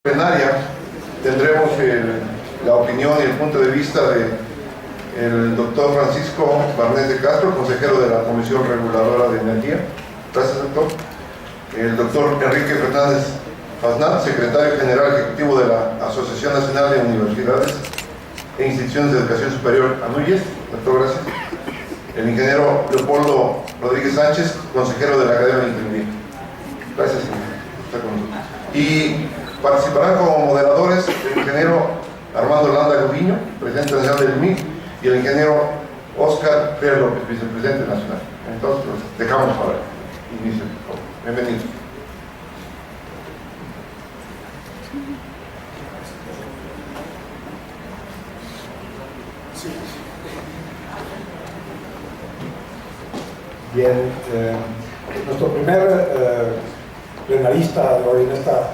Plenaria tendremos la opinión y el punto de vista del doctor Francisco Barnés de Castro, consejero de la Comisión Reguladora de Energía. Gracias, doctor. El doctor Enrique Fernández Faznat, secretario general ejecutivo de la Asociación Nacional de Universidades e Instituciones de Educación Superior, ANUYES. Doctor, gracias. El ingeniero Leopoldo Rodríguez Sánchez, consejero de la Academia de Ingeniería. Gracias, señor. Está con nosotros. Y participarán como moderadores el ingeniero Armando Landa Gudiño, presidente nacional del MIC, y el ingeniero Oscar Pérez López, vicepresidente nacional. Entonces, los dejamos para el inicio, por favor. Bienvenidos. Bien, nuestro primer plenarista de hoy en esta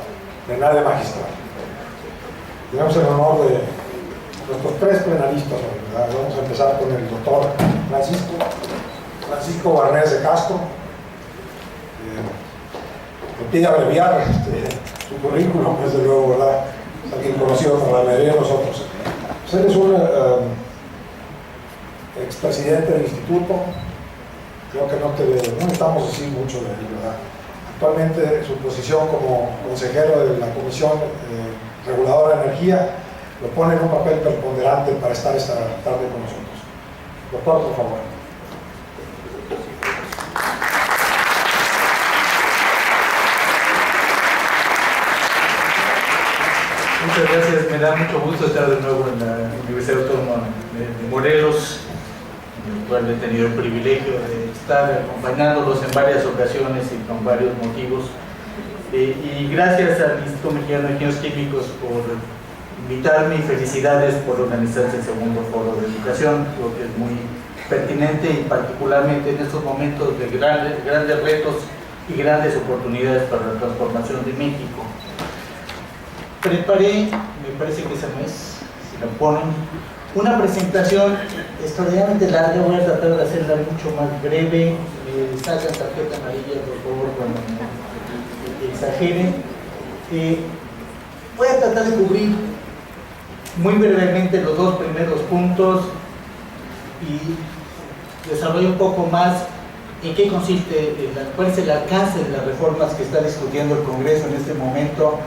plenaria magistral. Tenemos el honor de nuestros tres plenaristas hoy, ¿verdad? Vamos a empezar con el doctor Francisco Barnés de Castro. Me pide abreviar su currículum, desde luego, ¿verdad? Es alguien conocido por la mayoría de nosotros. Pues él es un expresidente del instituto. Creo que no necesitamos decir mucho de él, ¿verdad? Actualmente su posición como consejero de la Comisión Reguladora de Energía lo pone en un papel preponderante para estar esta tarde con nosotros. Doctor, por favor. Muchas gracias, me da mucho gusto estar de nuevo en la Universidad Autónoma de Morelos, en el cual he tenido el privilegio de estar acompañándolos en varias ocasiones y con varios motivos. Y gracias al Instituto Mexicano de Ingenieros Químicos por invitarme y felicidades por organizarse el segundo foro de educación. Creo que es muy pertinente y particularmente en estos momentos de grandes retos y grandes oportunidades para la transformación de México. Preparé, me parece que esa no es, si la ponen, una presentación extraordinariamente larga. Voy a tratar de hacerla mucho más breve. Sacan tarjeta amarilla, por favor, cuando me exageren. Voy a tratar de cubrir muy brevemente los dos primeros puntos y desarrollar un poco más en qué consiste, cuál es el alcance de las reformas que está discutiendo el Congreso en este momento,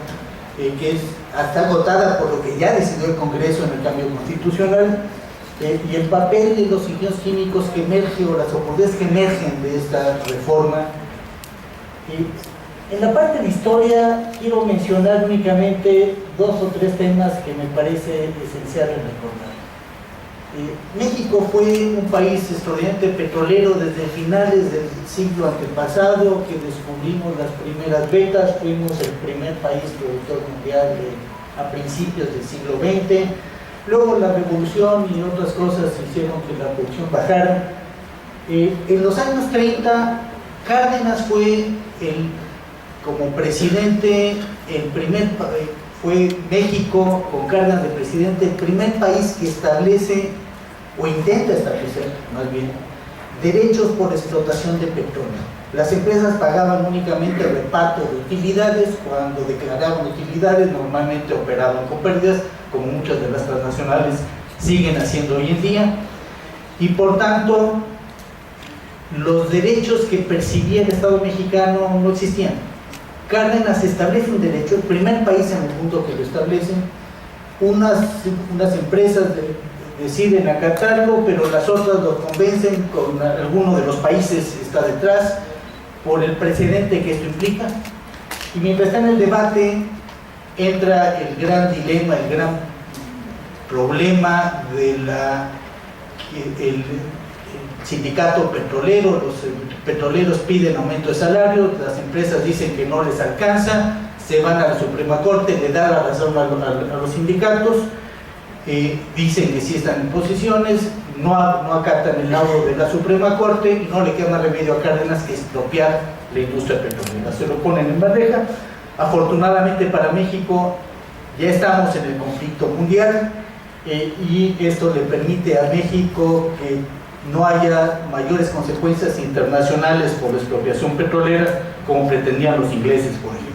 que está agotada por lo que ya decidió el Congreso en el cambio constitucional, y el papel de los ingenieros químicos que emerge, o las oportunidades que emergen de esta reforma. En la parte de historia quiero mencionar únicamente dos o tres temas que me parece esencial recordar. México fue un país extraordinariamente petrolero desde finales del siglo antepasado, que descubrimos las primeras vetas, fuimos el primer país productor mundial a principios del siglo XX. Luego la revolución y otras cosas hicieron que la producción bajara. En los años 30, Cárdenas fue como presidente, fue México, con Cárdenas de presidente, el primer país que establece, o intenta establecer, más bien, derechos por explotación de petróleo. Las empresas pagaban únicamente el reparto de utilidades. Cuando declaraban utilidades, normalmente operaban con pérdidas, como muchas de las transnacionales siguen haciendo hoy en día, y por tanto los derechos que percibía el Estado mexicano no existían. Cárdenas establece un derecho, el primer país en el mundo que lo establece. Unas empresas deciden acatarlo, pero las otras lo convencen, con alguno de los países está detrás, por el precedente que esto implica. Y mientras está en el debate, entra el gran dilema, el gran problema del sindicato petrolero. Los petroleros piden aumento de salario, las empresas dicen que no les alcanza, se van a la Suprema Corte, le dan la razón a los sindicatos, dicen que sí están en posiciones, no acatan el laudo de la Suprema Corte y no le queda más remedio a Cárdenas que expropiar la industria petrolera. Se lo ponen en bandeja. Afortunadamente para México ya estamos en el conflicto mundial, y esto le permite a México que no haya mayores consecuencias internacionales por la expropiación petrolera como pretendían los ingleses, por ejemplo.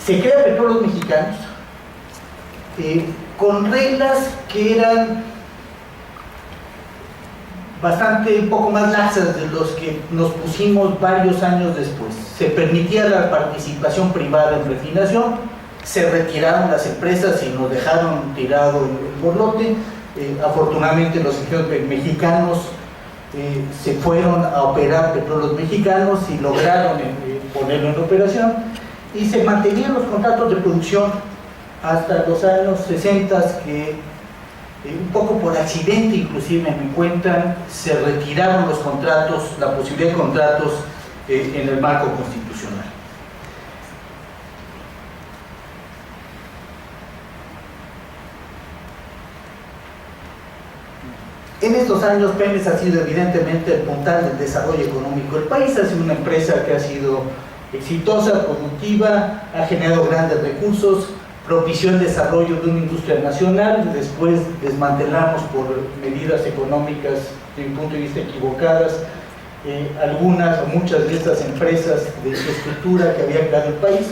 Se crea Petróleos Mexicanos con reglas que eran un poco más laxas de los que nos pusimos varios años después. Se permitía la participación privada en refinación, se retiraron las empresas y nos dejaron tirado el borlote. Afortunadamente los ingenieros mexicanos se fueron a operar Petróleos Mexicanos y lograron ponerlo en operación, y se mantenían los contratos de producción hasta los años 60, que un poco por accidente inclusive me cuentan, se retiraron los contratos, la posibilidad de contratos en el marco constitucional. En estos años Pemex ha sido evidentemente el puntal del desarrollo económico del país, ha sido una empresa que ha sido exitosa, productiva, ha generado grandes recursos, propició el desarrollo de una industria nacional. Después desmantelamos por medidas económicas desde mi punto de vista equivocadas algunas o muchas de estas empresas de infraestructura que había creado el país.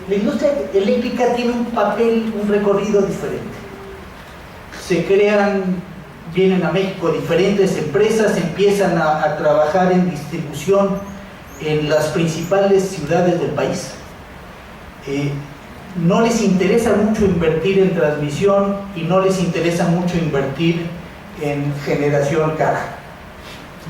La industria eléctrica tiene un papel, un recorrido diferente. Se vienen a México diferentes empresas, empiezan a trabajar en distribución en las principales ciudades del país. No les interesa mucho invertir en transmisión y no les interesa mucho invertir en generación cara.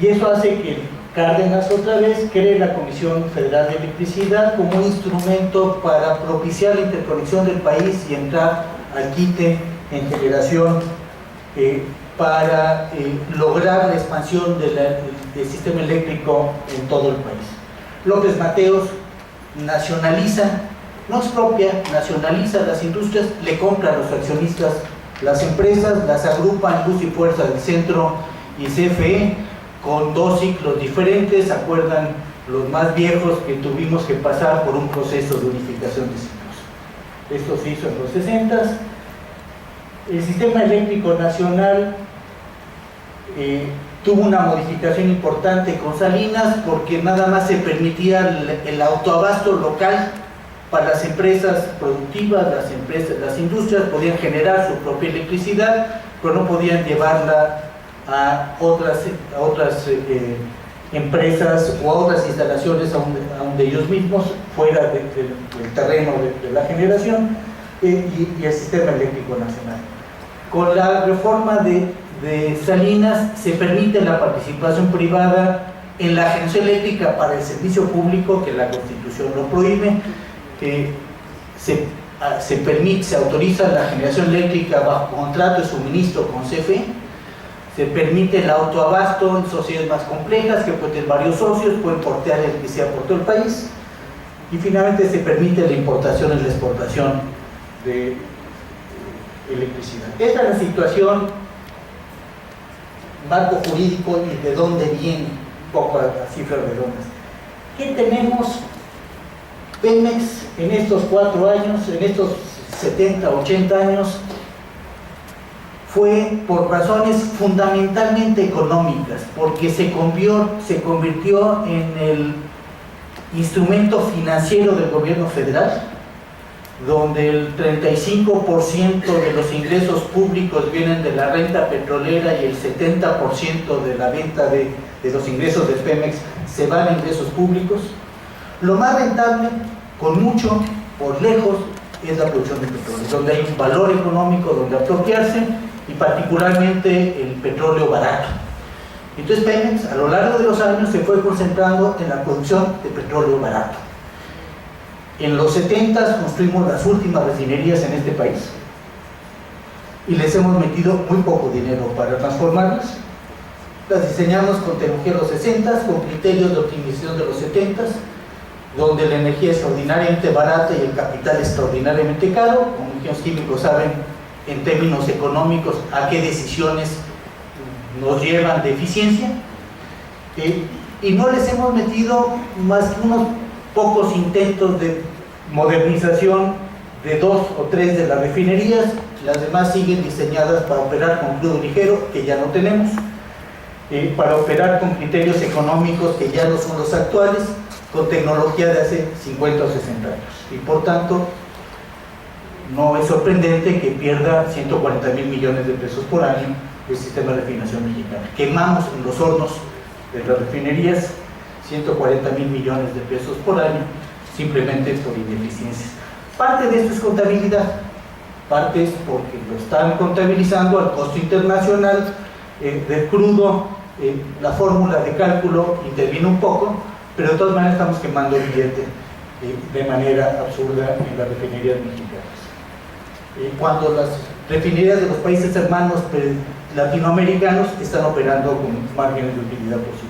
Y eso hace que Cárdenas otra vez cree la Comisión Federal de Electricidad como un instrumento para propiciar la interconexión del país y entrar al quite en generación para lograr la expansión del sistema eléctrico en todo el país. López Mateos nacionaliza, no expropia, nacionaliza las industrias, le compra a los accionistas las empresas, las agrupa en Luz y Fuerza del Centro y CFE con 2 ciclos diferentes. ¿Se acuerdan los más viejos que tuvimos que pasar por un proceso de unificación de ciclos? Esto se hizo en los 60. El sistema eléctrico nacional tuvo una modificación importante con Salinas, porque nada más se permitía el autoabasto local para las empresas productivas. Las industrias podían generar su propia electricidad, pero no podían llevarla a otras empresas o a otras instalaciones aún de ellos mismos, fuera del terreno de la generación y el sistema eléctrico nacional. Con la reforma de Salinas se permite la participación privada en la generación eléctrica para el servicio público, que la Constitución lo prohíbe. Se autoriza la generación eléctrica bajo contrato de suministro con CFE. Se permite el autoabasto en sociedades más complejas que pueden tener varios socios, pueden portear el que sea por todo el país, y finalmente se permite la importación y la exportación de electricidad. Esta es la situación, marco jurídico y de dónde viene un poco las cifras redondas. ¿Qué tenemos? Pemex en estos 4 años, en estos 70, 80 años, fue por razones fundamentalmente económicas, porque se convirtió en el instrumento financiero del gobierno federal, donde el 35% de los ingresos públicos vienen de la renta petrolera y el 70% de la venta de los ingresos de Pemex se van a ingresos públicos. Lo más rentable, con mucho, por lejos, es la producción de petróleo, donde hay un valor económico donde apropiarse, y particularmente el petróleo barato. Entonces Pemex a lo largo de los años se fue concentrando en la producción de petróleo barato. En los 70 construimos las últimas refinerías en este país y les hemos metido muy poco dinero para transformarlas. Las diseñamos con tecnología de los 60, con criterios de optimización de los 70, donde la energía es extraordinariamente barata y el capital es extraordinariamente caro. Como ingenieros químicos saben en términos económicos a qué decisiones nos llevan de eficiencia, y no les hemos metido más que unos pocos intentos de modernización de 2 o 3 de las refinerías. Las demás siguen diseñadas para operar con crudo ligero, que ya no tenemos, para operar con criterios económicos que ya no son los actuales, con tecnología de hace 50 o 60 años. Y por tanto, no es sorprendente que pierda 140,000 millones de pesos por año el sistema de refinación mexicano. Quemamos en los hornos de las refinerías 140,000 millones de pesos por año, simplemente por ineficiencias. Parte de esto es contabilidad, parte es porque lo están contabilizando al costo internacional del crudo. La fórmula de cálculo interviene un poco, pero de todas maneras estamos quemando el billete de manera absurda en las refinerías mexicanas. Cuando las refinerías de los países hermanos latinoamericanos están operando con márgenes de utilidad positivos.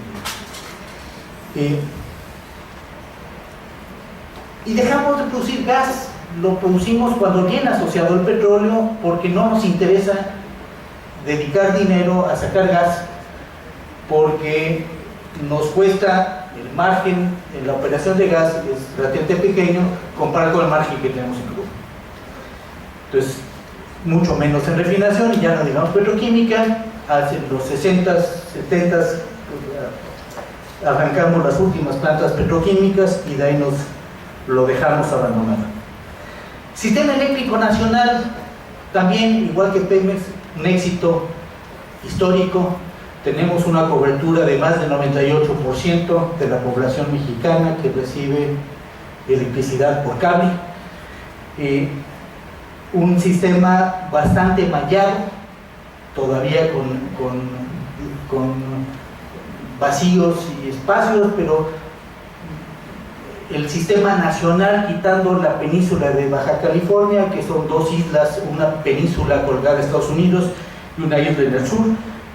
Y dejamos de producir gas, lo producimos cuando viene asociado el petróleo, porque no nos interesa dedicar dinero a sacar gas, porque nos cuesta el margen en la operación de gas, es relativamente pequeño comparado con el margen que tenemos en crudo. Entonces, mucho menos en refinación, y ya no digamos petroquímica. Hace los 60s, 70s arrancamos las últimas plantas petroquímicas y de ahí nos lo dejamos abandonado. Sistema eléctrico nacional, también igual que Pemex, un éxito histórico. Tenemos una cobertura de más del 98% de la población mexicana que recibe electricidad por cable. Un sistema bastante mallado, todavía con vacíos y espacios, pero el sistema nacional, quitando la península de Baja California, que son dos islas, una península colgada a Estados Unidos y una isla en el sur,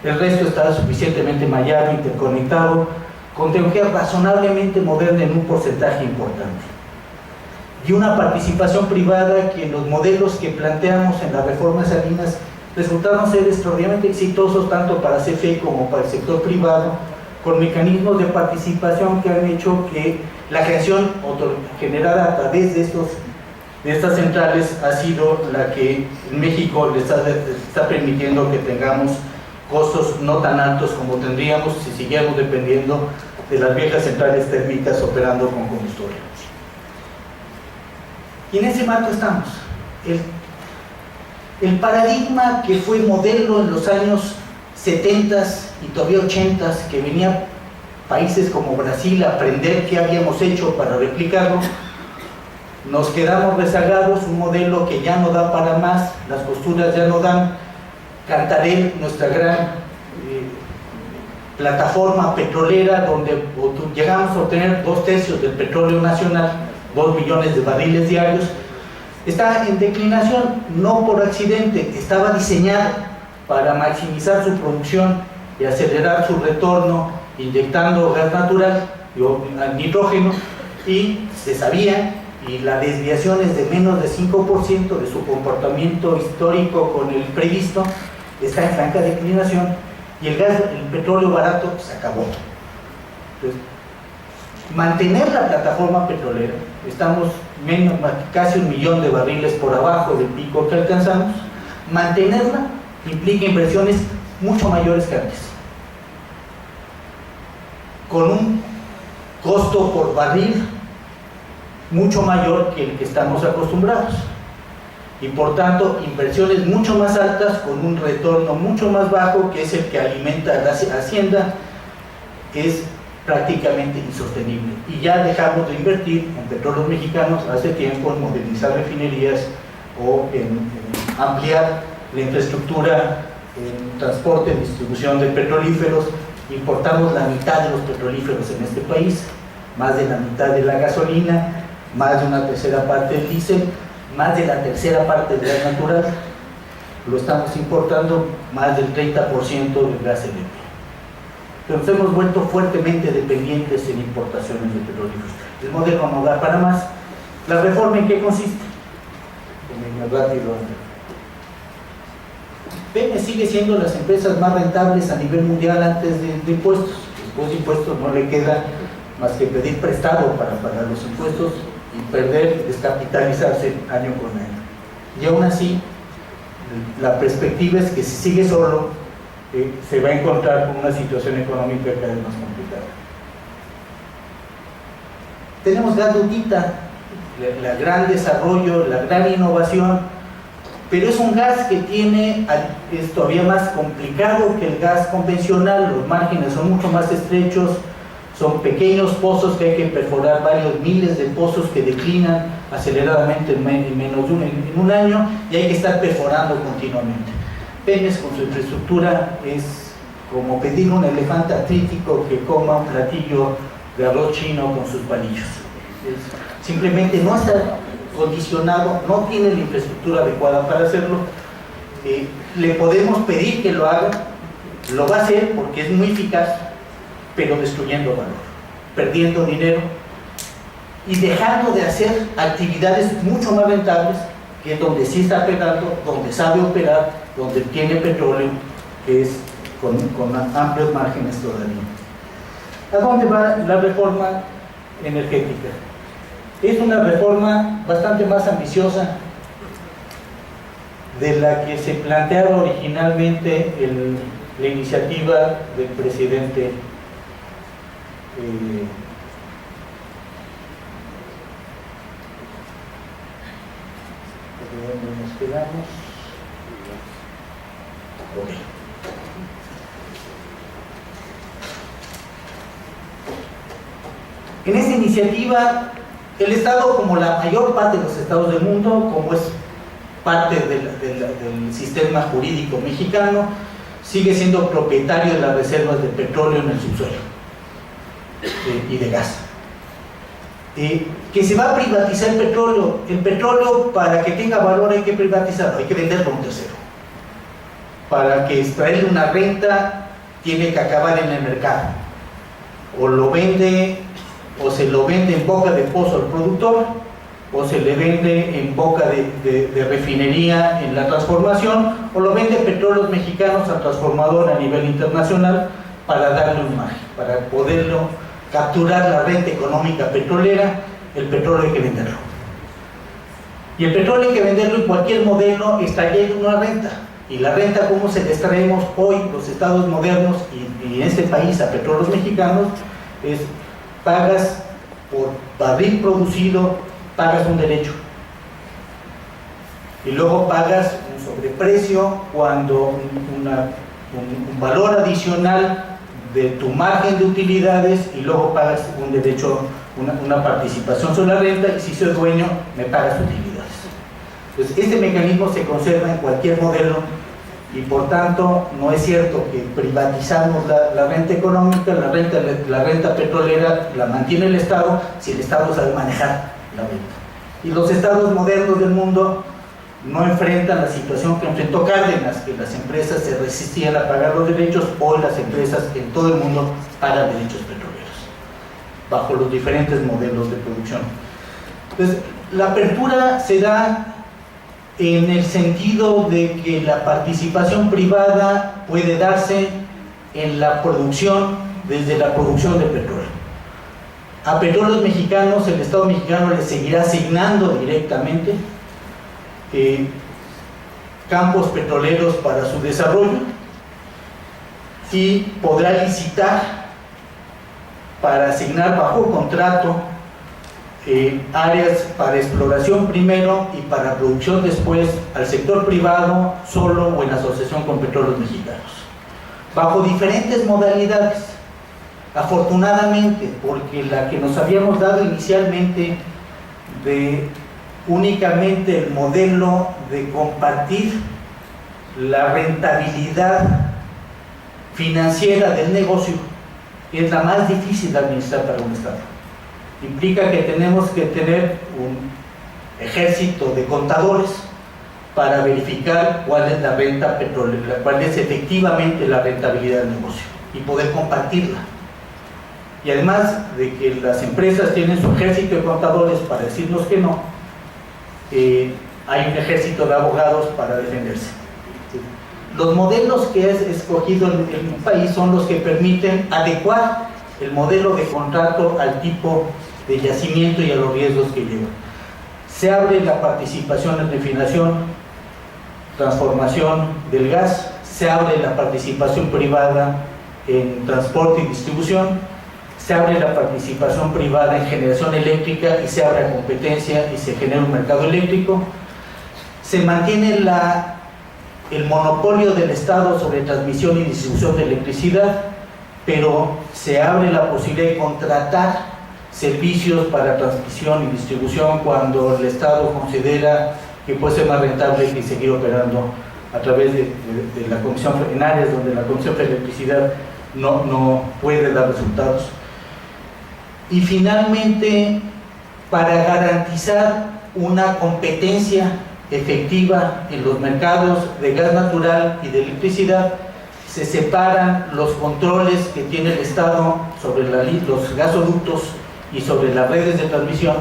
el resto está suficientemente mallado, interconectado, con tecnología razonablemente moderna en un porcentaje importante. Y una participación privada que en los modelos que planteamos en las reformas salinas resultaron ser extraordinariamente exitosos tanto para CFE como para el sector privado, con mecanismos de participación que han hecho que la creación generada a través de estas centrales ha sido la que en México le está permitiendo que tengamos costos no tan altos como tendríamos si siguiéramos dependiendo de las viejas centrales térmicas operando con combustible. Y en ese marco estamos. El paradigma que fue modelo en los años 70s y todavía 80s, que venía países como Brasil a aprender qué habíamos hecho para replicarlo, nos quedamos rezagados, un modelo que ya no da para más, las costuras ya no dan. Cantarell, nuestra gran plataforma petrolera, donde llegamos a obtener 2/3 del petróleo nacional, 2 millones de barriles diarios, está en declinación, no por accidente, estaba diseñada para maximizar su producción y acelerar su retorno, inyectando gas natural, nitrógeno, y se sabía, y la desviación es de menos de 5% de su comportamiento histórico con el previsto, está en franca declinación, y el petróleo barato se acabó. Entonces, mantener la plataforma petrolera, estamos casi 1 millón de barriles por abajo del pico que alcanzamos, mantenerla implica inversiones mucho mayores que antes, con un costo por barril mucho mayor que el que estamos acostumbrados, y por tanto inversiones mucho más altas con un retorno mucho más bajo, que es el que alimenta a la hacienda, es prácticamente insostenible. Y ya dejamos de invertir en petróleos mexicanos hace tiempo, en modernizar refinerías o en ampliar la infraestructura en transporte y distribución de petrolíferos. Importamos la mitad de los petrolíferos en este país, más de la mitad de la gasolina, más de una tercera parte del diésel, más de la tercera parte del gas natural. Lo estamos importando, más del 30% del gas eléctrico. Pero nos hemos vuelto fuertemente dependientes en importaciones de petrolíferos. El modelo no da para más. ¿La reforma en qué consiste? Pemex sigue siendo las empresas más rentables a nivel mundial antes de impuestos. Después de impuestos no le queda más que pedir prestado para pagar los impuestos y perder, descapitalizarse año con año. Y aún así, la perspectiva es que si sigue solo, se va a encontrar con una situación económica cada vez más complicada. tenemos gasoducta, el gran desarrollo, la gran innovación, pero es un gas que es todavía más complicado que el gas convencional. Los márgenes son mucho más estrechos, son pequeños pozos que hay que perforar, varios miles de pozos que declinan aceleradamente en menos de un año, y hay que estar perforando continuamente. Pemex, con su infraestructura, es como pedir a un elefante artrítico que coma un platillo de arroz chino con sus palillos. Simplemente no está condicionado, no tiene la infraestructura adecuada para hacerlo. Le podemos pedir que lo haga, lo va a hacer porque es muy eficaz, pero destruyendo valor, perdiendo dinero y dejando de hacer actividades mucho más rentables, que es donde sí está pegando, donde sabe operar, donde tiene petróleo, que es con amplios márgenes todavía. ¿A dónde va la reforma energética? Es una reforma bastante más ambiciosa de la que se planteaba originalmente la iniciativa del presidente ¿dónde nos quedamos? Okay. En esta iniciativa, el Estado, como la mayor parte de los estados del mundo, como es parte del sistema jurídico mexicano, sigue siendo propietario de las reservas de petróleo en el subsuelo y de gas. Que se va a privatizar el petróleo. El petróleo, para que tenga valor, hay que privatizarlo, hay que venderlo a un tercero. Para que extraerle una renta, tiene que acabar en el mercado. O lo vende, o se lo vende en boca de pozo al productor, o se le vende en boca de refinería en la transformación, o lo vende Petróleos Mexicanos al transformador a nivel internacional para darle un margen, para poderlo capturar la renta económica petrolera. El petróleo hay que venderlo. Y el petróleo hay que venderlo en cualquier modelo, extrayendo una renta. Y la renta, como se la extraemos hoy los estados modernos y en este país a Petróleos Mexicanos, es: pagas por barril producido, pagas un derecho, y luego pagas un sobreprecio cuando un valor adicional de tu margen de utilidades, y luego pagas un derecho, una participación sobre la renta, y si soy dueño me pagas utilidades. Entonces, este mecanismo se conserva en cualquier modelo, y por tanto no es cierto que privatizamos la renta económica. La renta petrolera la mantiene el Estado, si el Estado sabe manejar la renta. Y los estados modernos del mundo no enfrentan la situación que enfrentó Cárdenas, que las empresas se resistían a pagar los derechos. Hoy las empresas en todo el mundo pagan derechos petroleros, bajo los diferentes modelos de producción. Entonces, la apertura se da en el sentido de que la participación privada puede darse en la producción, desde la producción de petróleo. A Petróleos Mexicanos, el Estado mexicano le seguirá asignando directamente campos petroleros para su desarrollo, y podrá licitar para asignar bajo contrato áreas para exploración primero y para producción después al sector privado, solo o en asociación con Petróleos Mexicanos, bajo diferentes modalidades. Afortunadamente, porque la que nos habíamos dado inicialmente de únicamente el modelo de compartir la rentabilidad financiera del negocio, es la más difícil de administrar para un Estado. Implica que tenemos que tener un ejército de contadores para verificar cuál es la renta petrolera, cuál es efectivamente la rentabilidad del negocio, y poder compartirla. Y además de que las empresas tienen su ejército de contadores para decirnos que no, hay un ejército de abogados para defenderse. Los modelos que es escogido en el país son los que permiten adecuar el modelo de contrato al tipo de yacimiento y a los riesgos que lleva. Se abre la participación en refinación, transformación del gas, se abre la participación privada en transporte y distribución, se abre la participación privada en generación eléctrica y se abre a competencia y se genera un mercado eléctrico. Se mantiene el monopolio del Estado sobre transmisión y distribución de electricidad, pero se abre la posibilidad de contratar servicios para transmisión y distribución cuando el Estado considera que puede ser más rentable que seguir operando a través de la Comisión, en áreas donde la Comisión de Electricidad no puede dar resultados. Y finalmente, para garantizar una competencia efectiva en los mercados de gas natural y de electricidad, se separan los controles que tiene el Estado sobre los gasoductos y sobre las redes de transmisión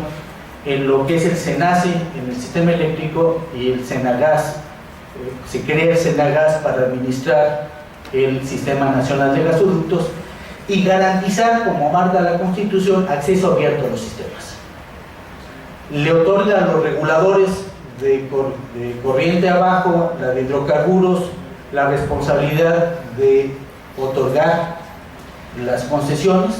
en lo que es el SENACE en el sistema eléctrico y el SENAGAS. Se crea el SENAGAS para administrar el Sistema Nacional de Gasoductos y garantizar, como marca la Constitución, acceso abierto a los sistemas. Le otorga a los reguladores de corriente abajo, la de hidrocarburos, la responsabilidad de otorgar las concesiones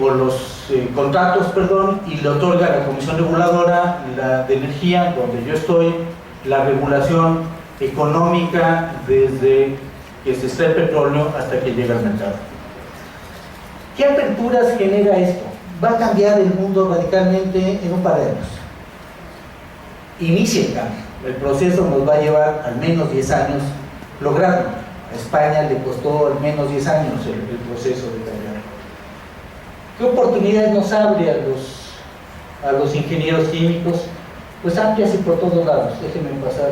o los contratos, perdón, y le otorga a la Comisión Reguladora, la de Energía, donde yo estoy, la regulación económica desde que se extrae petróleo hasta que llega al mercado. ¿Qué aperturas genera esto? Va a cambiar el mundo radicalmente en un par de años. Inicia el cambio. El proceso nos va a llevar al menos 10 años lograrlo. A España le costó al menos 10 años el proceso de cambiar. ¿Qué oportunidades nos abre a los ingenieros químicos? Pues amplias y por todos lados. Déjenme pasar.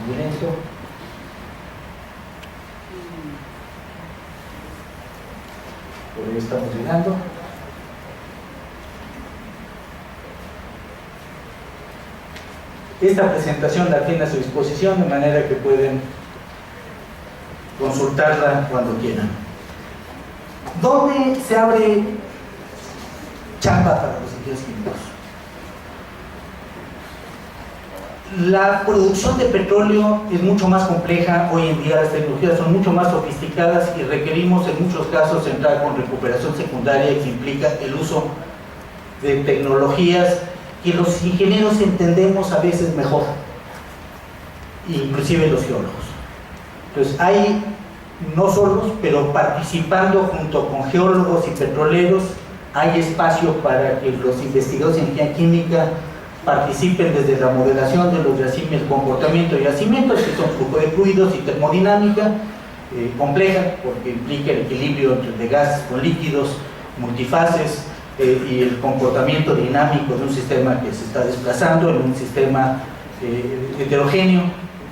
Miren esto. Por ahí estamos llegando. Esta presentación la tiene a su disposición, de manera que pueden consultarla cuando quieran. ¿Dónde se abre chamba para los ingenieros químicos? La producción de petróleo es mucho más compleja. Hoy en día las tecnologías son mucho más sofisticadas y requerimos en muchos casos entrar con recuperación secundaria, que implica el uso de tecnologías que los ingenieros entendemos a veces mejor, inclusive los geólogos. Entonces hay, no solos, pero participando junto con geólogos y petroleros, hay espacio para que los investigadores en ingeniería química participen desde la modelación de los yacimientos, el comportamiento de yacimientos, que son flujo de fluidos y termodinámica compleja, porque implica el equilibrio de gases con líquidos, multifases, y el comportamiento dinámico de un sistema que se está desplazando en un sistema heterogéneo,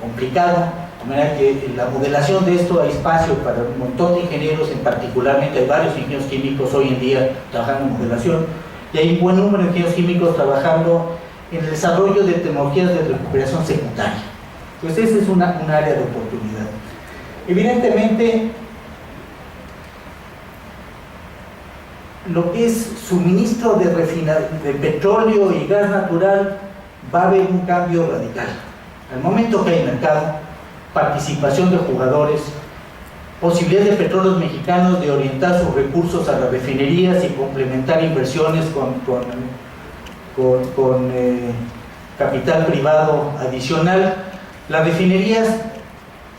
complicado, de manera que en la modelación de esto hay espacio para un montón de ingenieros, particularmente hay varios ingenieros químicos hoy en día trabajando en modelación, y hay un buen número de ingenieros químicos trabajando en el desarrollo de tecnologías de recuperación secundaria. Pues esa es una área de oportunidad. Evidentemente, lo que es suministro de petróleo y gas natural, va a haber un cambio radical. Al momento que hay mercado, participación de jugadores, posibilidades de petróleos mexicanos de orientar sus recursos a las refinerías y complementar inversiones con capital privado adicional. Las refinerías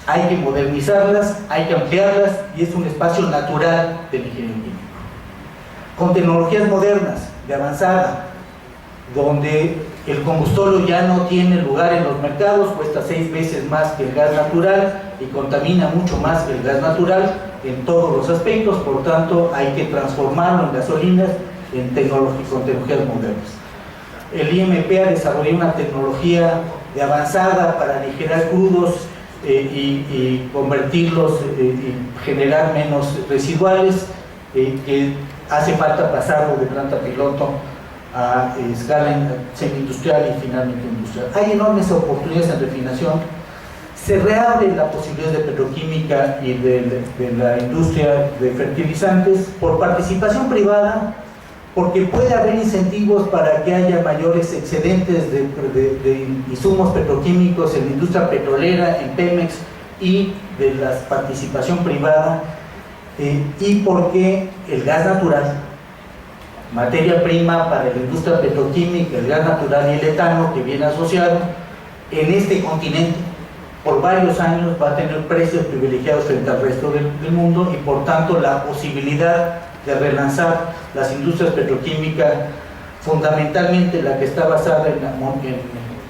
hay que modernizarlas, hay que ampliarlas, y es un espacio natural del ingeniero químico. Con tecnologías modernas, de avanzada, donde el combustorio ya no tiene lugar en los mercados, cuesta 6 veces más que el gas natural y contamina mucho más que el gas natural en todos los aspectos, por tanto hay que transformarlo en gasolinas con tecnologías modernas. El IMP ha desarrollado una tecnología de avanzada para aligerar crudos y convertirlos y generar menos residuales, que hace falta pasarlo de planta piloto a escala semi-industrial y finalmente industrial. Hay enormes oportunidades en refinación. Se reabre la posibilidad de petroquímica y de la industria de fertilizantes por participación privada, porque puede haber incentivos para que haya mayores excedentes de insumos petroquímicos en la industria petrolera, en Pemex, y de la participación privada, y porque el gas natural, materia prima para la industria petroquímica, el gas natural y el etano que viene asociado, en este continente por varios años va a tener precios privilegiados frente al resto del mundo, y por tanto la posibilidad de relanzar las industrias petroquímicas, fundamentalmente la que está basada en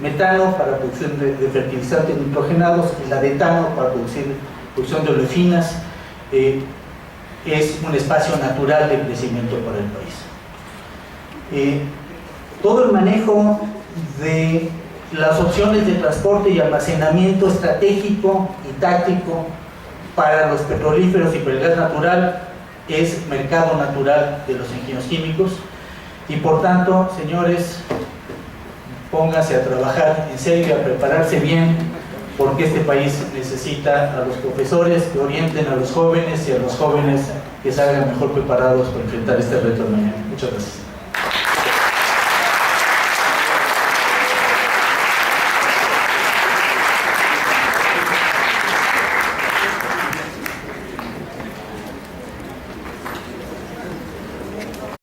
metano para producción de fertilizantes nitrogenados y la de etano para producción de olefinas, es un espacio natural de crecimiento para el país. Todo el manejo de las opciones de transporte y almacenamiento estratégico y táctico para los petrolíferos y para el gas natural es mercado natural de los ingenieros químicos, y por tanto, señores, pónganse a trabajar en serio, a prepararse bien, porque este país necesita a los profesores que orienten a los jóvenes y a los jóvenes que salgan mejor preparados para enfrentar este reto de mañana. Muchas gracias.